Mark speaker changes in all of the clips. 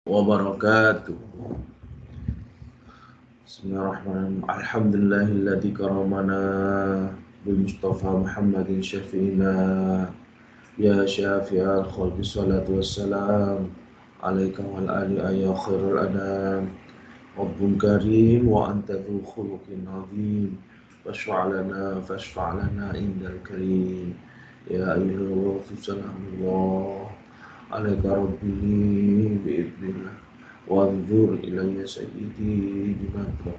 Speaker 1: wabarakatuh. Bismillahirrahmanirrahim. Alhamdulillahilladzi karamana bil Mustafa Muhammadin syafi'ina ya syafi'al khalqi salatu wassalam alaika wal ali ya khairul anam Rabbun karim wa anta dzu khuluqin azim fashfa'lana indal karim ya ayyuhal rasul alaika rabbi bi'idnillah wanzur ilayya sayyidi bimatra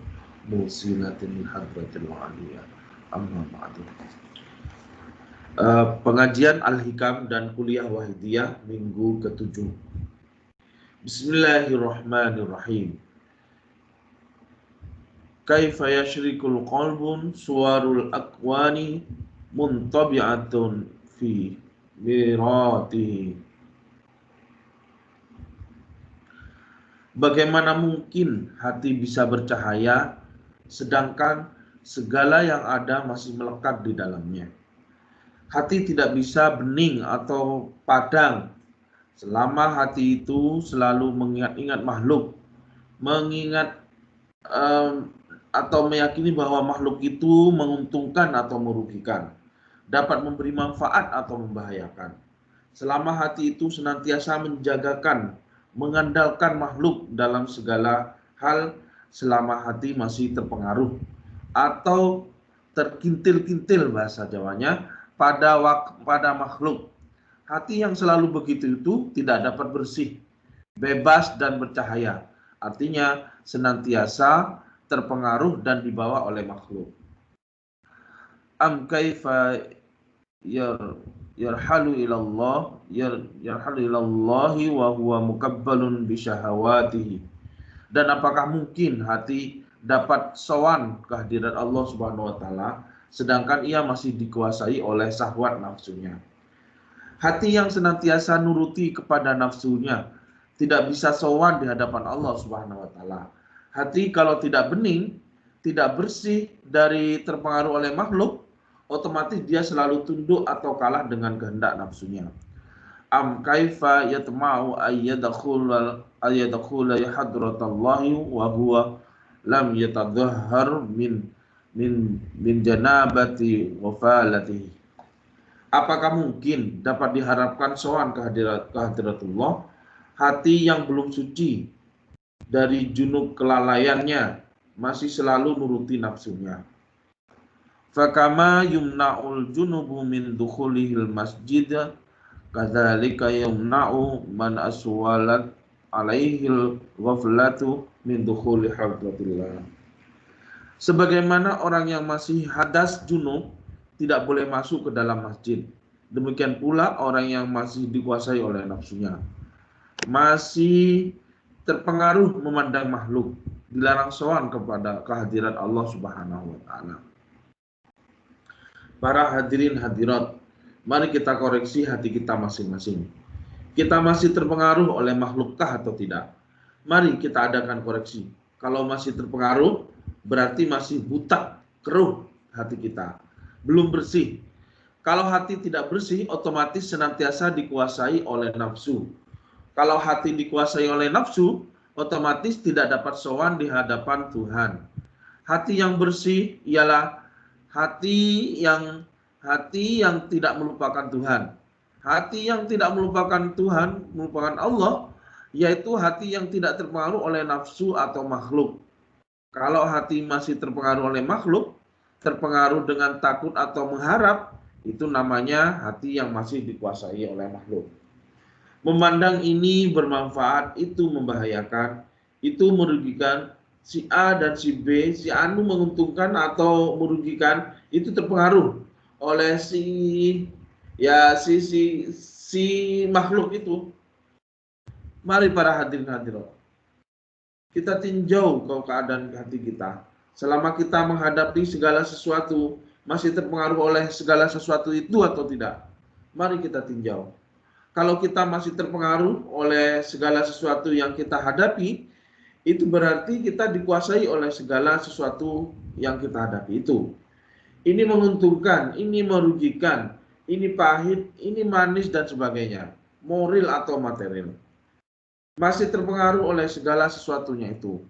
Speaker 1: musilatin hadratil aliyah amma ba'du. Pengajian Al-Hikam dan Kuliah Wahidiyah minggu ke-7. Bismillahirrahmanirrahim. Kaifa yashrikul qalbun suwarul akwani muntabi'atun fi miratihi. Bagaimana mungkin hati bisa bercahaya sedangkan segala yang ada masih melekat di dalamnya? Hati tidak bisa bening atau padang selama hati itu selalu mengingat-ingat makhluk, mengingat atau meyakini bahwa makhluk itu menguntungkan atau merugikan, dapat memberi manfaat atau membahayakan. Selama hati itu senantiasa menjagakan, mengandalkan makhluk dalam segala hal, selama hati masih terpengaruh atau terkintil-kintil bahasa Jawanya pada makhluk. Hati yang selalu begitu itu tidak dapat bersih, bebas dan bercahaya. Artinya senantiasa terpengaruh dan dibawa oleh makhluk. Am kaifa yarhalu ilallahi wa huwa mukabbalun bisyahawatihi. Dan apakah mungkin hati dapat sowan kehadiran Allah Subhanahu wa taala sedangkan ia masih dikuasai oleh syahwat nafsunya? Hati yang senantiasa nuruti kepada nafsunya tidak bisa sowan di hadapan Allah Subhanahu wa taala. Hati kalau tidak bening, tidak bersih dari terpengaruh oleh makhluk, otomatis dia selalu tunduk atau kalah dengan kehendak nafsunya. Am kaifa yatma'u ayyadakhula hadratallahi wa huwa lam yatadhahhar min janabati wafalatihi. Apakah mungkin dapat diharapkan sowan kehadiratullah hati yang belum suci dari junub kelalaiannya masih selalu nuruti nafsunya? Fakama yumna'ul junubu min dukhulihil masjid kadzalika yumna'u man aswalat alaihil ghaflatu min dukhuli hadratillah. Sebagaimana orang yang masih hadas junub tidak boleh masuk ke dalam masjid, demikian pula orang yang masih dikuasai oleh nafsunya, masih terpengaruh memandang makhluk, dilarang sowan kepada kehadiran Allah Subhanahu wa taala. Para hadirin hadirat, mari kita koreksi hati kita masing-masing. Kita masih terpengaruh oleh makhlukkah atau tidak? Mari kita adakan koreksi. Kalau masih terpengaruh, berarti masih buta, keruh hati kita, belum bersih. Kalau hati tidak bersih, otomatis senantiasa dikuasai oleh nafsu. Kalau hati dikuasai oleh nafsu, otomatis tidak dapat sowan di hadapan Tuhan. Hati yang bersih ialah hati yang tidak melupakan Tuhan. Hati yang tidak melupakan Tuhan, melupakan Allah, yaitu hati yang tidak terpengaruh oleh nafsu atau makhluk. Kalau hati masih terpengaruh oleh makhluk, terpengaruh dengan takut atau mengharap, itu namanya hati yang masih dikuasai oleh makhluk. Memandang ini bermanfaat, itu membahayakan, itu merugikan, si A dan si B, si Anu menguntungkan atau merugikan, itu terpengaruh oleh si makhluk itu. Mari para hadirin hadirat, kita tinjau keadaan hati kita. Selama kita menghadapi segala sesuatu, masih terpengaruh oleh segala sesuatu itu atau tidak? Mari kita tinjau. Kalau kita masih terpengaruh oleh segala sesuatu yang kita hadapi, itu berarti kita dikuasai oleh segala sesuatu yang kita hadapi itu. Ini menguntungkan, ini merugikan, ini pahit, ini manis dan sebagainya, moral atau material. masih terpengaruh oleh segala sesuatunya itu.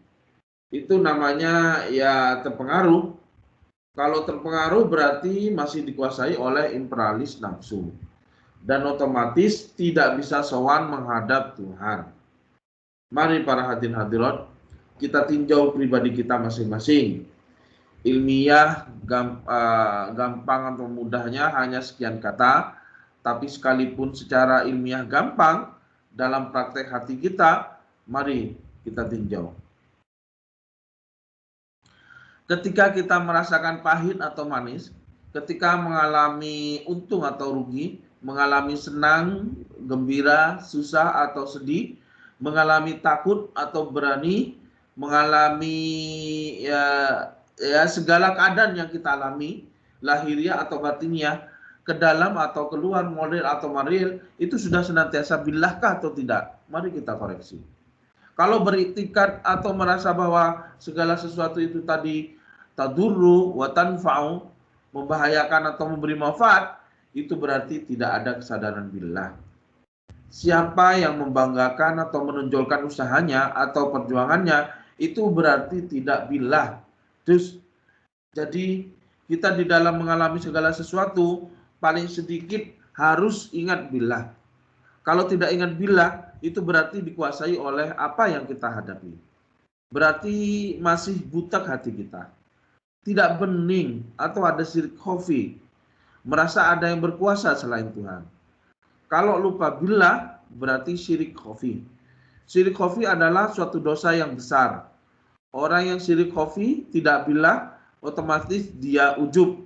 Speaker 1: Itu namanya ya terpengaruh. Kalau terpengaruh berarti masih dikuasai oleh imperialis nafsu. Dan otomatis tidak bisa sowan menghadap Tuhan. Mari para hadirin hadirat, kita tinjau pribadi kita masing-masing. Ilmiah gampang atau mudahnya hanya sekian kata, tapi sekalipun secara ilmiah gampang, dalam praktek hati kita, mari kita tinjau. Ketika kita merasakan pahit atau manis, ketika mengalami untung atau rugi, mengalami senang, gembira, susah atau sedih, mengalami takut atau berani, mengalami ya segala keadaan yang kita alami, lahiriah atau batiniah, ke dalam atau keluar, model atau material, itu sudah senantiasa billahkah atau tidak? Mari kita koreksi. Kalau beriktikad atau merasa bahwa segala sesuatu itu tadi tadurru wa tanfa'u, membahayakan atau memberi manfaat, itu berarti tidak ada kesadaran billah. Siapa yang membanggakan atau menonjolkan usahanya atau perjuangannya, itu berarti tidak billah. Terus jadi kita di dalam mengalami segala sesuatu paling sedikit harus ingat billah. Kalau tidak ingat billah, itu berarti dikuasai oleh apa yang kita hadapi. Berarti masih butak hati kita. Tidak bening atau ada syirik khafi. Merasa ada yang berkuasa selain Tuhan. Kalau lupa billah, berarti syirik khafi. Syirik khafi adalah suatu dosa yang besar. Orang yang syirik khafi tidak billah, otomatis dia ujub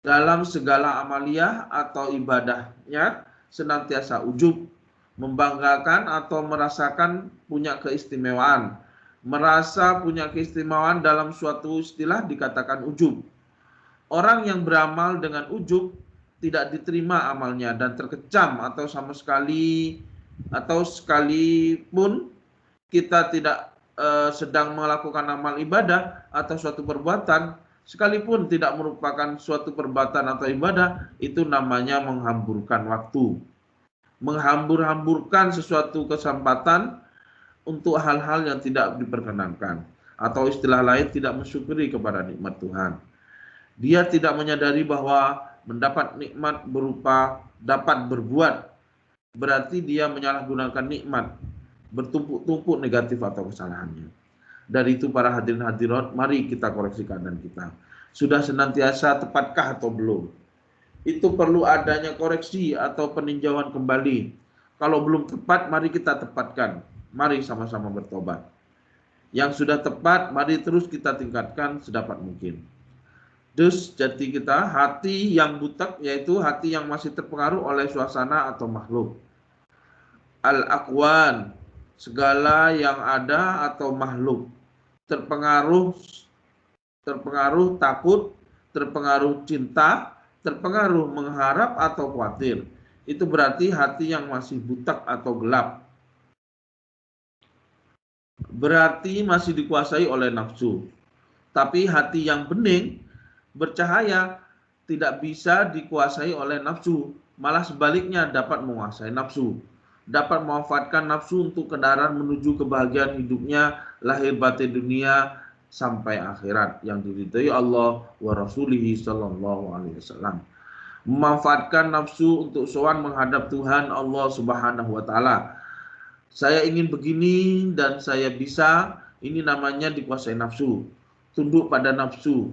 Speaker 1: dalam segala amaliyah atau ibadahnya, senantiasa ujub, membanggakan atau merasakan punya keistimewaan. Merasa punya keistimewaan dalam suatu istilah dikatakan ujub. Orang yang beramal dengan ujub tidak diterima amalnya dan terkecam atau sama sekali atau sekalipun kita tidak sedang melakukan amal ibadah atau suatu perbuatan, sekalipun tidak merupakan suatu perbuatan atau ibadah, itu namanya menghamburkan waktu. Menghambur-hamburkan sesuatu kesempatan untuk hal-hal yang tidak diperkenankan. Atau istilah lain tidak mensyukuri kepada nikmat Tuhan. Dia tidak menyadari bahwa mendapat nikmat berupa dapat berbuat. Berarti dia menyalahgunakan nikmat. Bertumpuk-tumpuk negatif atau kesalahannya. Dari itu para hadirin hadirat, mari kita koreksi keadaan kita. Sudah senantiasa tepatkah atau belum? Itu perlu adanya koreksi atau peninjauan kembali. Kalau belum tepat, mari kita tepatkan. Mari sama-sama bertobat. Yang sudah tepat, mari terus kita tingkatkan sedapat mungkin. Dus jati kita, hati yang butak, yaitu hati yang masih terpengaruh oleh suasana atau makhluk. Al-aqwan, segala yang ada atau makhluk. Terpengaruh takut, terpengaruh cinta, terpengaruh mengharap atau khawatir. Itu berarti hati yang masih butak atau gelap. Berarti masih dikuasai oleh nafsu. Tapi hati yang bening, bercahaya, tidak bisa dikuasai oleh nafsu. Malah sebaliknya dapat menguasai nafsu. Dapat memanfaatkan nafsu untuk kendaraan menuju kebahagiaan hidupnya, lahir batin dunia, sampai akhirat yang diridhai Allah wa Rasulihi sallallahu alaihi wasallam. Memanfaatkan nafsu untuk sowan menghadap Tuhan Allah Subhanahu wa taala. Saya ingin begini dan saya bisa, ini namanya dikuasai nafsu. Tunduk pada nafsu.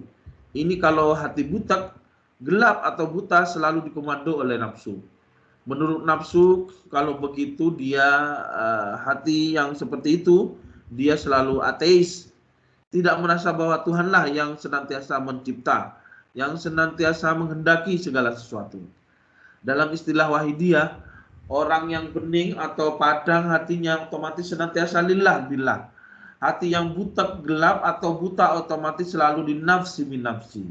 Speaker 1: Ini kalau hati butak, gelap atau buta selalu dikomando oleh nafsu. Menurut nafsu, kalau begitu dia hati yang seperti itu, dia selalu ateis. Tidak merasa bahwa Tuhanlah yang senantiasa mencipta, yang senantiasa menghendaki segala sesuatu. Dalam istilah Wahidiyah, orang yang bening atau padang hatinya otomatis senantiasa lillah billah. Hati yang buta gelap atau buta otomatis selalu dinafsi binafsi.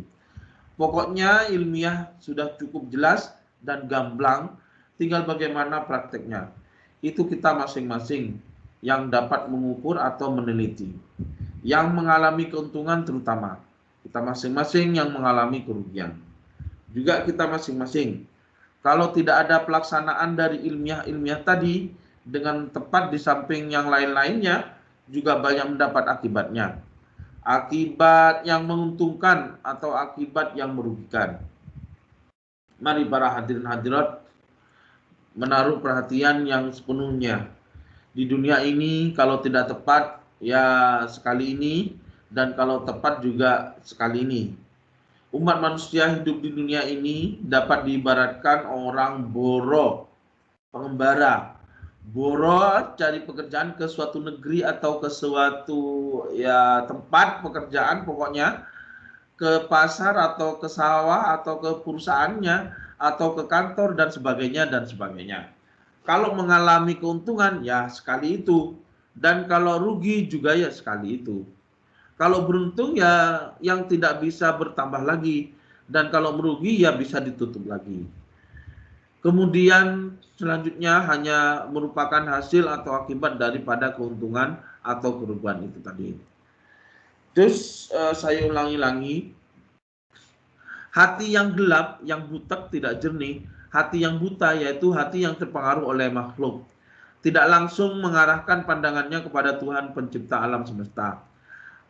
Speaker 1: Pokoknya ilmiah sudah cukup jelas dan gamblang, tinggal bagaimana prakteknya. Itu kita masing-masing yang dapat mengukur atau meneliti. Yang mengalami keuntungan terutama, kita masing-masing yang mengalami kerugian. Juga kita masing-masing. Kalau tidak ada pelaksanaan dari ilmiah-ilmiah tadi, dengan tepat di samping yang lain-lainnya juga banyak mendapat akibatnya. Akibat yang menguntungkan atau akibat yang merugikan. Mari para hadirin hadirat menaruh perhatian yang sepenuhnya. Di dunia ini kalau tidak tepat ya sekali ini, dan kalau tepat juga sekali ini. Umat manusia hidup di dunia ini dapat diibaratkan orang boro, pengembara. Boro cari pekerjaan ke suatu negeri atau ke suatu ya tempat pekerjaan, pokoknya ke pasar atau ke sawah atau ke perusahaannya atau ke kantor dan sebagainya dan sebagainya. Kalau mengalami keuntungan ya sekali itu, dan kalau rugi juga ya sekali itu. Kalau beruntung ya yang tidak bisa bertambah lagi, dan kalau merugi ya bisa ditutup lagi. Kemudian selanjutnya hanya merupakan hasil atau akibat daripada keuntungan atau kerugian itu tadi. Terus saya ulangi lagi, hati yang gelap, yang butek, tidak jernih, hati yang buta yaitu hati yang terpengaruh oleh makhluk, tidak langsung mengarahkan pandangannya kepada Tuhan pencipta alam semesta.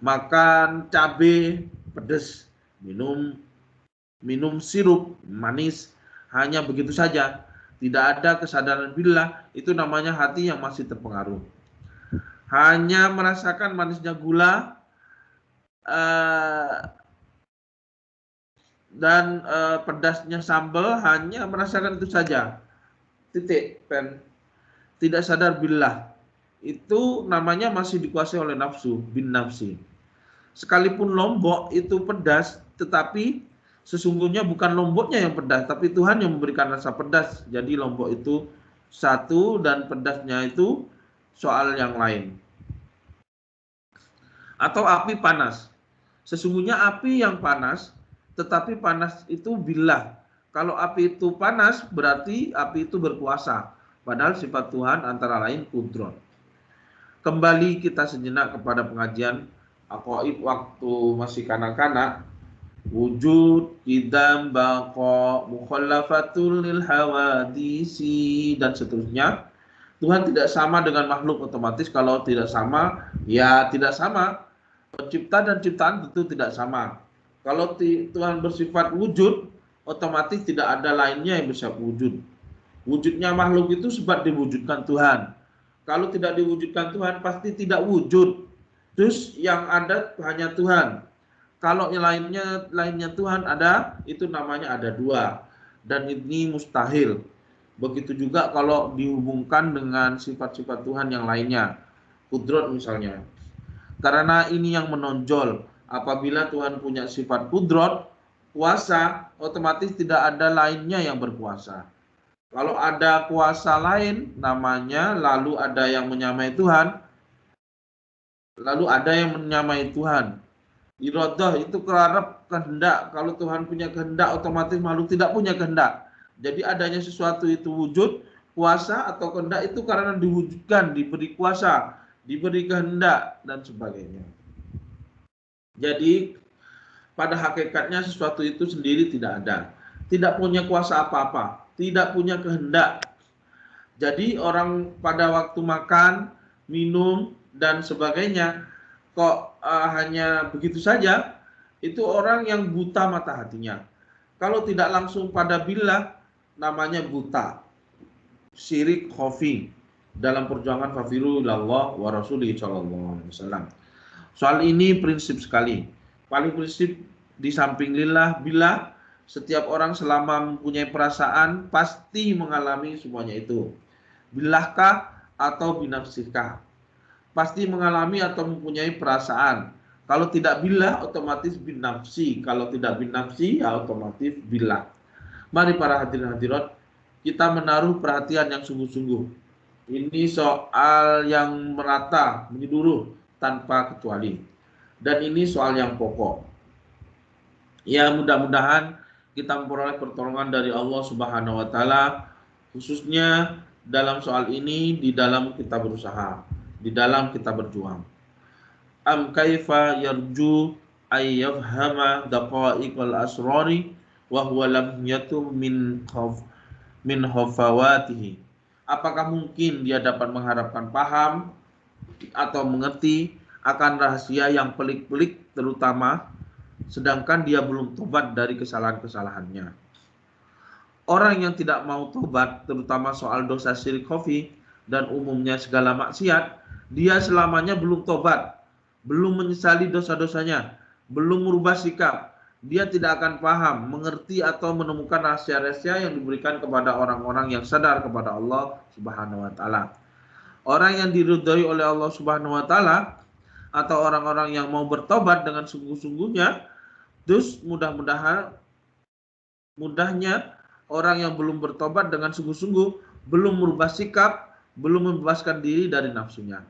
Speaker 1: Makan cabai pedas, minum sirup manis, hanya begitu saja, tidak ada kesadaran billah, itu namanya hati yang masih terpengaruh. Hanya merasakan manisnya gula dan pedasnya sambal, hanya merasakan itu saja, titik, pen. Tidak sadar billah, itu namanya masih dikuasai oleh nafsu, bin nafsi. Sekalipun lombok itu pedas, tetapi sesungguhnya bukan lomboknya yang pedas, tapi Tuhan yang memberikan rasa pedas. Jadi lombok itu satu dan pedasnya itu soal yang lain. Atau api panas. Sesungguhnya api yang panas, tetapi panas itu billah. Kalau api itu panas berarti api itu berkuasa. Padahal sifat Tuhan antara lain kudrat. Kembali kita sejenak kepada pengajian aqaid waktu masih kanak-kanak. Wujud, qidam, baqa, mukhallafatul lil hawadisi dan seterusnya. Tuhan tidak sama dengan makhluk, otomatis kalau tidak sama ya tidak sama. Pencipta dan ciptaan tentu tidak sama. Kalau Tuhan bersifat wujud, otomatis tidak ada lainnya yang bisa wujud. Wujudnya makhluk itu sebab diwujudkan Tuhan. Kalau tidak diwujudkan Tuhan pasti tidak wujud. Terus yang ada hanya Tuhan. Kalau yang lainnya Tuhan ada, itu namanya ada dua. Dan ini mustahil. Begitu juga kalau dihubungkan dengan sifat-sifat Tuhan yang lainnya. Kudrat misalnya. Karena ini yang menonjol. Apabila Tuhan punya sifat kudrat, kuasa, otomatis tidak ada lainnya yang berkuasa. Kalau ada kuasa lain namanya, lalu ada yang menyamai Tuhan, lalu ada yang menyamai Tuhan. Iradah itu keharap kehendak. Kalau Tuhan punya kehendak, otomatis makhluk tidak punya kehendak. Jadi adanya sesuatu itu wujud, kuasa atau kehendak itu karena diwujudkan, diberi kuasa, diberi kehendak dan sebagainya. Jadi pada hakikatnya sesuatu itu sendiri tidak ada, tidak punya kuasa apa-apa, tidak punya kehendak. Jadi orang pada waktu makan, minum dan sebagainya kok hanya begitu saja, itu orang yang buta mata hatinya. Kalau tidak langsung pada billah namanya buta. Syirik khafi dalam perjuangan fafiru ilallah wa rasulih sallallahu alaihi wasallam. Soal ini prinsip sekali. Paling prinsip di samping lillah billah, setiap orang selama mempunyai perasaan pasti mengalami semuanya itu. Billahkah atau binafsihkah? Pasti mengalami atau mempunyai perasaan. Kalau tidak billah otomatis binafsi. Kalau tidak binafsi ya otomatis billah. Mari para hadirin hadirat, kita menaruh perhatian yang sungguh-sungguh. Ini soal yang merata, menyeluruh tanpa kecuali. Dan ini soal yang pokok. Ya mudah-mudahan kita memperoleh pertolongan dari Allah Subhanahu wa taala, khususnya dalam soal ini, di dalam kita berusaha, di dalam kita berjuang. Am kaifa yarju ay yafhama daqa'iqal asrari wa huwa lam yatum min khafawatihi. Apakah mungkin dia dapat mengharapkan paham atau mengerti akan rahasia yang pelik-pelik terutama, sedangkan dia belum tobat dari kesalahan-kesalahannya? Orang yang tidak mau tobat, terutama soal dosa syirik khafi dan umumnya segala maksiat, dia selamanya belum tobat, belum menyesali dosa-dosanya, belum merubah sikap. Dia tidak akan paham, mengerti atau menemukan rahasia-rahasia yang diberikan kepada orang-orang yang sadar kepada Allah Subhanahu wa taala. Orang yang diridhoi oleh Allah Subhanahu wa taala atau orang-orang yang mau bertobat dengan sungguh-sungguhnya, terus mudahnya orang yang belum bertobat dengan sungguh-sungguh, belum merubah sikap, belum membebaskan diri dari nafsunya,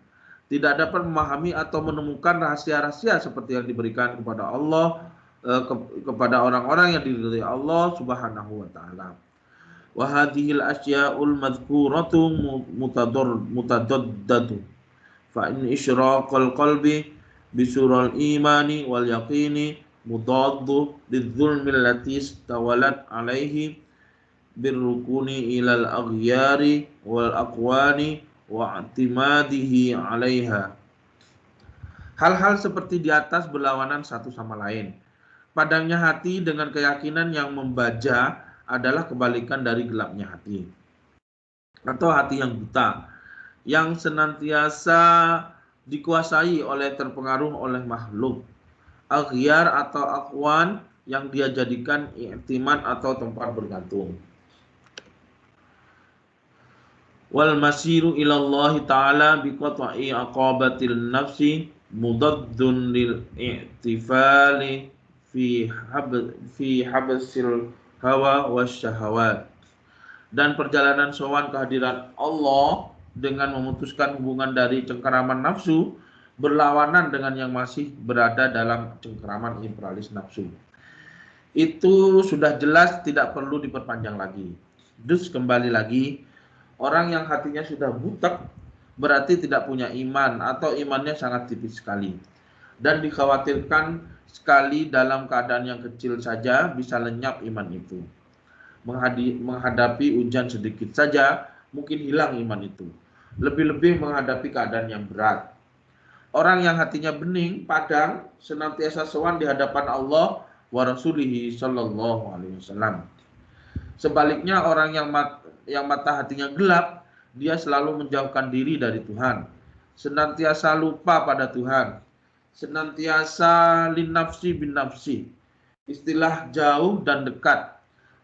Speaker 1: tidak dapat memahami atau menemukan rahasia-rahasia seperti yang diberikan kepada Allah, kepada orang-orang yang diridhai Allah Subhanahu wa taala. Wa hadhil asya'ul madhkuratu mutadaddatu fa in isyraqal qalbi bisurul imani wal yaqini mudaddu lidzulmi allati istawalat alaihi birrukuni ilal aghyari wal aqwani wa i'timadihi alaiha. Hal-hal seperti di atas berlawanan satu sama lain. Padangnya hati dengan keyakinan yang membaja adalah kebalikan dari gelapnya hati, atau hati yang buta, yang senantiasa dikuasai oleh terpengaruh oleh makhluk, aghyar atau aqwan yang dia jadikan i'timad atau tempat bergantung. Wal masiru ilallahi ta'ala biqata'i aqabatil nafsi mudaddun lil i'tifali fi habsil hawa wasyahawat. Dan perjalanan sowan kehadiran Allah dengan memutuskan hubungan dari cengkeraman nafsu berlawanan dengan yang masih berada dalam cengkeraman imperialis nafsu. Itu sudah jelas, tidak perlu diperpanjang lagi. Dus kembali lagi, orang yang hatinya sudah butek berarti tidak punya iman atau imannya sangat tipis sekali. Dan dikhawatirkan sekali dalam keadaan yang kecil saja bisa lenyap iman itu. Menghadapi ujian sedikit saja mungkin hilang iman itu. Lebih-lebih menghadapi keadaan yang berat. Orang yang hatinya bening, padang, senantiasa sowan di hadapan Allah wa Rasulihi sallallahu alaihi wasallam. Sebaliknya orang yang mata hatinya gelap, dia selalu menjauhkan diri dari Tuhan, senantiasa lupa pada Tuhan, senantiasa linafsi bin nafsi, istilah jauh dan dekat.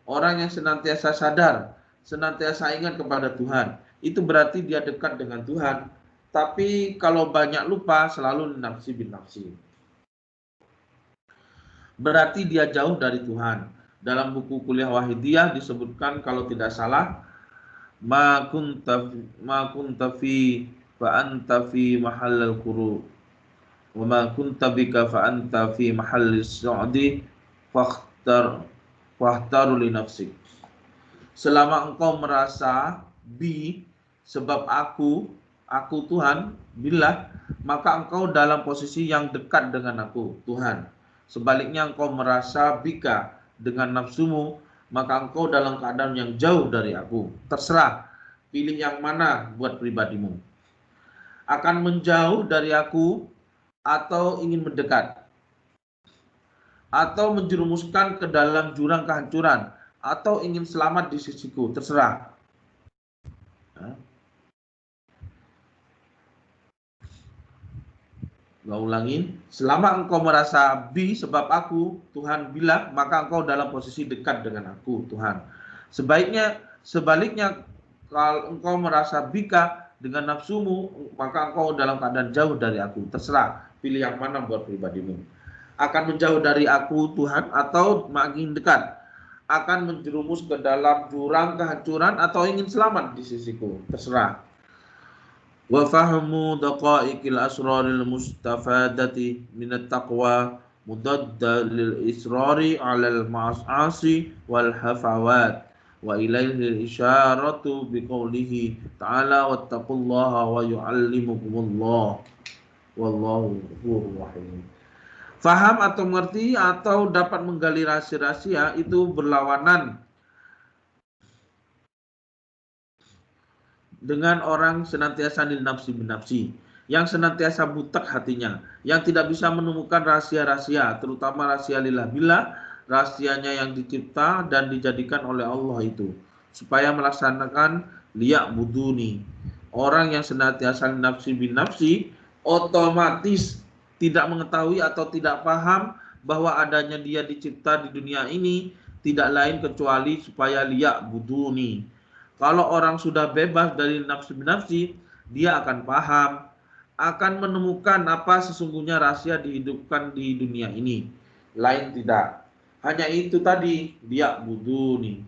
Speaker 1: Orang yang senantiasa sadar, senantiasa ingat kepada Tuhan, itu berarti dia dekat dengan Tuhan. Tapi kalau banyak lupa, selalu linafsi bin nafsi, berarti dia jauh dari Tuhan. Dalam buku Kuliah Wahidiyah disebutkan kalau tidak salah, ma kunta fi fa anta fi mahallil quru wa ma kunta bika fa anta fi mahallis su'di fahtaru li nafsik. Selama engkau merasa sebab aku Tuhan, billah, maka engkau dalam posisi yang dekat dengan aku, Tuhan. Sebaliknya engkau merasa bika dengan nafsumu, maka engkau dalam keadaan yang jauh dari aku. Terserah, pilih yang mana buat pribadimu. Akan menjauh dari aku atau ingin mendekat, atau menjerumuskan ke dalam jurang kehancuran, atau ingin selamat di sisiku, terserah. Gak ulangin, selama engkau merasa sebab aku, Tuhan bilang, maka engkau dalam posisi dekat dengan aku, Tuhan. Sebaliknya, kalau engkau merasa bika dengan nafsumu, maka engkau dalam keadaan jauh dari aku. Terserah, pilih yang mana buat pribadimu. Akan menjauh dari aku, Tuhan, atau makin dekat. Akan menjerumus ke dalam jurang kehancuran, atau ingin selamat di sisiku. Terserah. Wa fahmu daqaiqil asraril mustafadati minat taqwa mudadda lil israri alal ma'asi wal hafawat wa ilaihi isyaratu biqaulihi ta'ala wattaqullaha wa yu'allimukumullah wallahu ghafurur rahim. Faham atau mengerti atau dapat menggali rahasia-rahasia itu berlawanan dengan orang senantiasa nafsi, yang senantiasa butek hatinya, yang tidak bisa menemukan rahasia-rahasia, terutama rahasia lillah billah, rahasianya yang dicipta dan dijadikan oleh Allah itu, supaya melaksanakan liyak buduni. Orang yang senantiasa nafsi, otomatis tidak mengetahui atau tidak paham bahwa adanya dia dicipta di dunia ini tidak lain kecuali supaya liyak buduni. Kalau orang sudah bebas dari nafsi, dia akan paham, akan menemukan apa sesungguhnya rahasia dihidupkan di dunia ini. Lain tidak. Hanya itu tadi, dia buduni.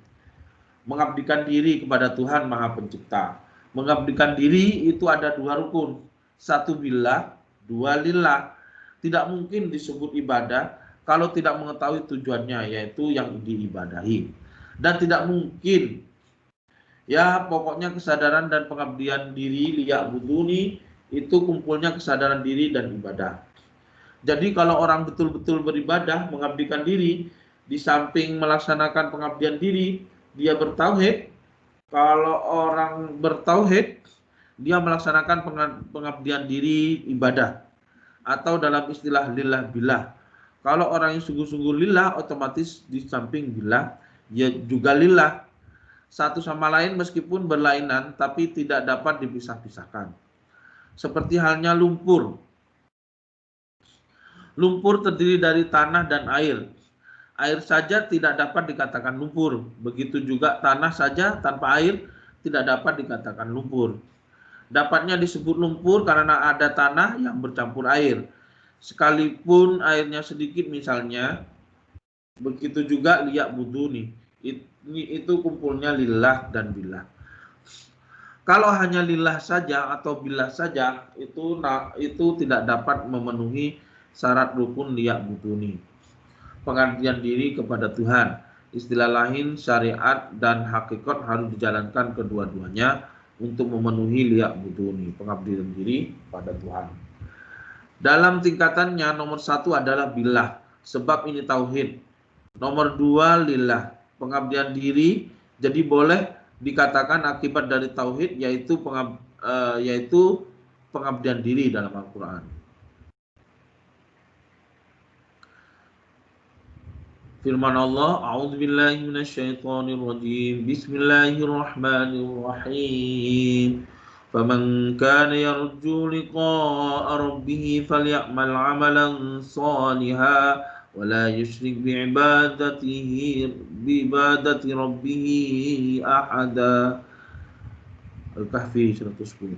Speaker 1: Mengabdikan diri kepada Tuhan Maha Pencipta. Mengabdikan diri itu ada dua rukun. Satu billah, dua lillah. Tidak mungkin disebut ibadah kalau tidak mengetahui tujuannya, yaitu yang diibadahi. Dan tidak mungkin, ya pokoknya kesadaran dan pengabdian diri liyak buduni itu kumpulnya kesadaran diri dan ibadah. Jadi kalau orang betul-betul beribadah, mengabdikan diri, di samping melaksanakan pengabdian diri, dia bertauhid. Kalau orang bertauhid, dia melaksanakan pengabdian diri ibadah. Atau dalam istilah lillah billah. Kalau orang yang sungguh-sungguh lillah, otomatis di samping billah, dia juga lillah. Satu sama lain meskipun berlainan, tapi tidak dapat dipisah-pisahkan. Seperti halnya lumpur. Lumpur terdiri dari tanah dan air. Air saja tidak dapat dikatakan lumpur. Begitu juga tanah saja tanpa air tidak dapat dikatakan lumpur. Dapatnya disebut lumpur karena ada tanah yang bercampur air. Sekalipun airnya sedikit misalnya, begitu juga liyak buduni. Itu kumpulnya lillah dan billah. Kalau hanya lillah saja atau billah saja, itu tidak dapat memenuhi syarat rukun liyak buduni. Pengabdian diri kepada Tuhan. Istilah lain, syariat dan hakikat harus dijalankan kedua-duanya untuk memenuhi liyak buduni, pengabdian diri pada Tuhan. Dalam tingkatannya, nomor 1 adalah billah, sebab ini tauhid. Nomor 2 lillah, pengabdian diri, jadi boleh dikatakan akibat dari tauhid, yaitu pengabdian diri dalam Al-Quran. Firman Allah, a'udzubillahi minasyaitonirrajim. Bismillahirrahmanirrahim. Faman kana yarju liqa'a rabbih faly'amal 'amalan shalihan wa la yusyrik bi'ibadati rabbih ahada. Al-Kahfi 110.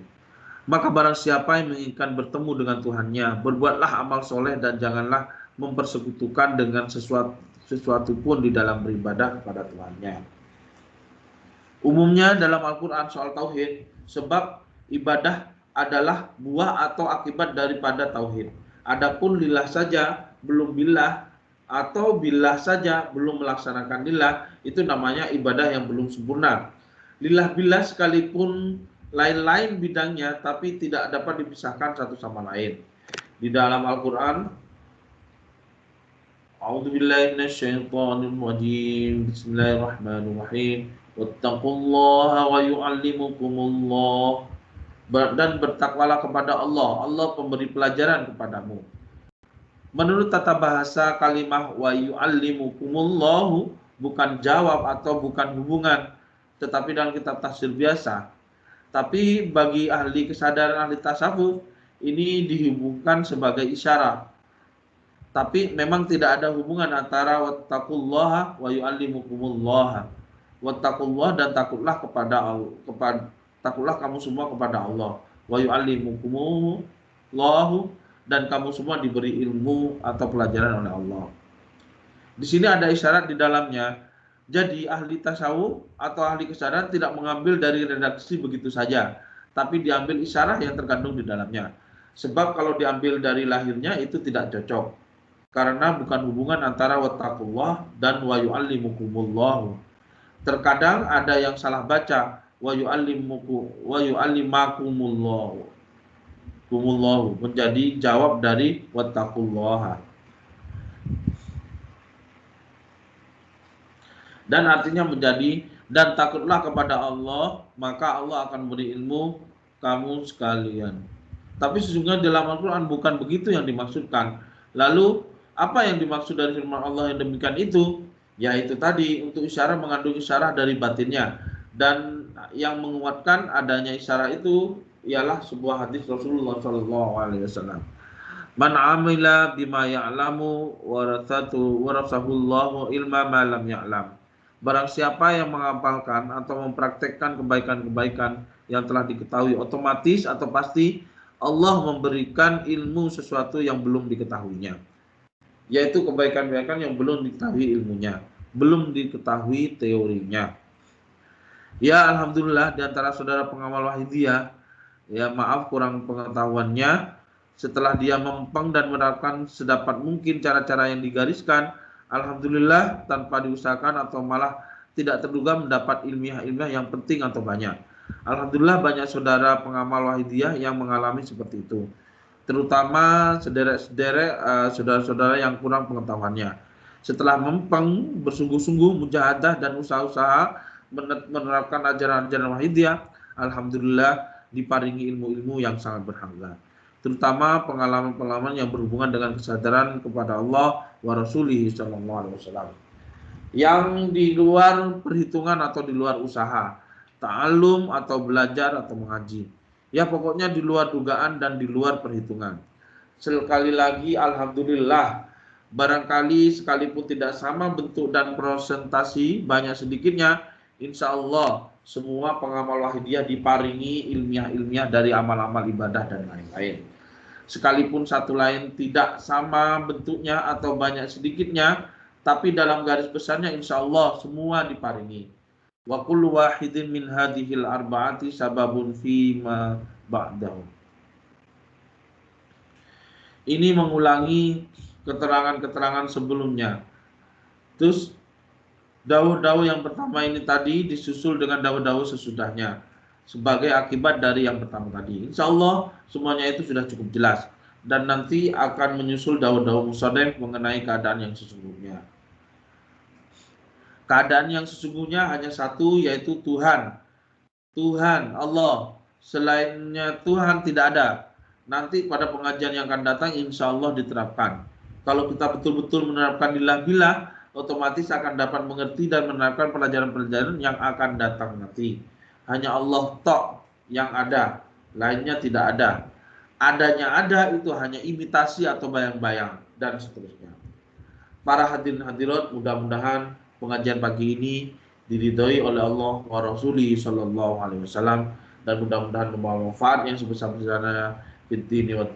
Speaker 1: Maka barang siapa yang menginginkan bertemu dengan Tuhannya, berbuatlah amal soleh dan janganlah mempersekutukan dengan sesuatu pun di dalam beribadah kepada Tuhannya. Umumnya dalam Al-Quran soal tauhid, sebab ibadah adalah buah atau akibat daripada tauhid. Adapun lillah saja belum billah atau billah saja belum melaksanakan lillah, itu namanya ibadah yang belum sempurna. Lillah billah sekalipun lain-lain bidangnya, tapi tidak dapat dipisahkan satu sama lain. Di dalam Al-Quran, a'udzubillahi minasyaitonirrajim. Bismillahirrahmanirrahim. Wattaqullaha wa yu'allimukumullah. Dan bertakwalah kepada Allah. Allah pemberi pelajaran kepadamu. Menurut tata bahasa kalimah wa yu'allimukumullahu bukan jawab atau bukan hubungan, tetapi dalam kitab tafsir biasa. Tapi bagi ahli kesadaran, ahli tasawuf, ini dihubungkan sebagai isyarat. Tapi memang tidak ada hubungan antara wattaqullaha wa yu'allimukumullah. Wattaqullah dan takutlah takutlah kamu semua kepada Allah. Wa yu'allimukumullahu dan kamu semua diberi ilmu atau pelajaran oleh Allah. Di sini ada isyarat di dalamnya. Jadi ahli tasawuf atau ahli kesadaran tidak mengambil dari redaksi begitu saja, tapi diambil isyarat yang terkandung di dalamnya. Sebab kalau diambil dari lahirnya itu tidak cocok. Karena bukan hubungan antara wattaqullah dan wa yu'allimukumullah. Terkadang ada yang salah baca wa yu'allimakumullah menjadi jawab dari wattaqullah. Dan artinya menjadi dan takutlah kepada Allah, maka Allah akan beri ilmu kamu sekalian. Tapi sesungguhnya dalam Al-Quran bukan begitu yang dimaksudkan. Lalu apa yang dimaksud dari firman Allah yang demikian itu? Yaitu tadi untuk isyarat mengandung isyarat dari batinnya, dan yang menguatkan adanya isyarat itu ialah sebuah hadis Rasulullah SAW. Man amila bima ya'lamu warasahullahu ilma ma lam ya'lam. Barang siapa yang mengamalkan atau mempraktekkan kebaikan-kebaikan yang telah diketahui, otomatis atau pasti Allah memberikan ilmu sesuatu yang belum diketahuinya. Yaitu kebaikan-kebaikan yang belum diketahui ilmunya, belum diketahui teorinya. Ya alhamdulillah, di antara saudara pengamal Wahidiyah, ya maaf kurang pengetahuannya, setelah dia mempeng dan menerapkan sedapat mungkin cara-cara yang digariskan, alhamdulillah tanpa diusahakan atau malah tidak terduga mendapat ilmiah-ilmiah yang penting atau banyak. Alhamdulillah banyak saudara pengamal Wahidiyah yang mengalami seperti itu, terutama sederek-sederek saudara-saudara yang kurang pengetahuannya. Setelah mempeng, bersungguh-sungguh, mujahadah dan usaha-usaha menerapkan ajaran-ajaran Wahidiyah, alhamdulillah diparingi ilmu-ilmu yang sangat berharga, terutama pengalaman-pengalaman yang berhubungan dengan kesadaran kepada Allah wa Rasulih SAW, yang di luar perhitungan atau di luar usaha, ta'allum atau belajar atau mengaji. Ya pokoknya di luar dugaan dan di luar perhitungan. Sekali lagi alhamdulillah, barangkali sekalipun tidak sama bentuk dan presentasi banyak sedikitnya, insya Allah semua pengamal Wahidiyah diparingi ilmiah-ilmiah dari amal-amal ibadah dan lain-lain. Sekalipun satu lain tidak sama bentuknya atau banyak sedikitnya, tapi dalam garis besarnya insya Allah semua diparingi. Wa kullu wahidin min hadhil arba'ati sababun fi ma ba'dahu. Ini mengulangi keterangan-keterangan sebelumnya. Terus dawuh-dawuh yang pertama ini tadi disusul dengan dawuh-dawuh sesudahnya sebagai akibat dari yang pertama tadi. Insya Allah semuanya itu sudah cukup jelas, dan nanti akan menyusul dawuh-dawuh musodem mengenai keadaan yang sesungguhnya. Keadaan yang sesungguhnya hanya satu, yaitu Tuhan. Tuhan, Allah. Selainnya Tuhan tidak ada. Nanti pada pengajian yang akan datang insya Allah diterapkan. Kalau kita betul-betul menerapkan billah-billah, otomatis akan dapat mengerti dan menerapkan pelajaran-pelajaran yang akan datang nanti. Hanya Allah tok yang ada, lainnya tidak ada. Adanya ada itu hanya imitasi atau bayang-bayang dan seterusnya. Para hadirin hadirat, mudah-mudahan pengajian pagi ini diridhoi oleh Allah wa Rasulih sallallahu alaihi wasallam, dan mudah-mudahan membawa manfaat yang sebesar-besarnya fitini wa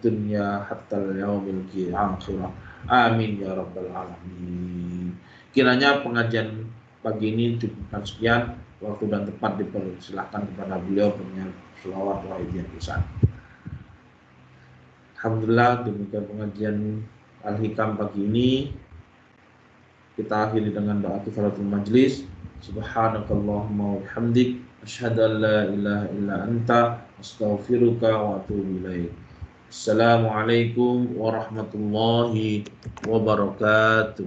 Speaker 1: dunya hatta yaumil qiyamah. Amin ya rabbal alamin. Kiranya pengajian pagi ini cukupkan sekian, waktu dan tempat dipersilahkan kepada beliau dengan selawat Wahidiyah Lisan. Alhamdulillah demikian pengajian Al-Hikam pagi ini. Kita akhiri dengan doa kifaratul majlis. Subhanakallahumma wa bihamdik, asyhadu an la ilaha illa anta, astaghfiruka wa atubu ilaik. Assalamualaikum warahmatullahi wabarakatuh.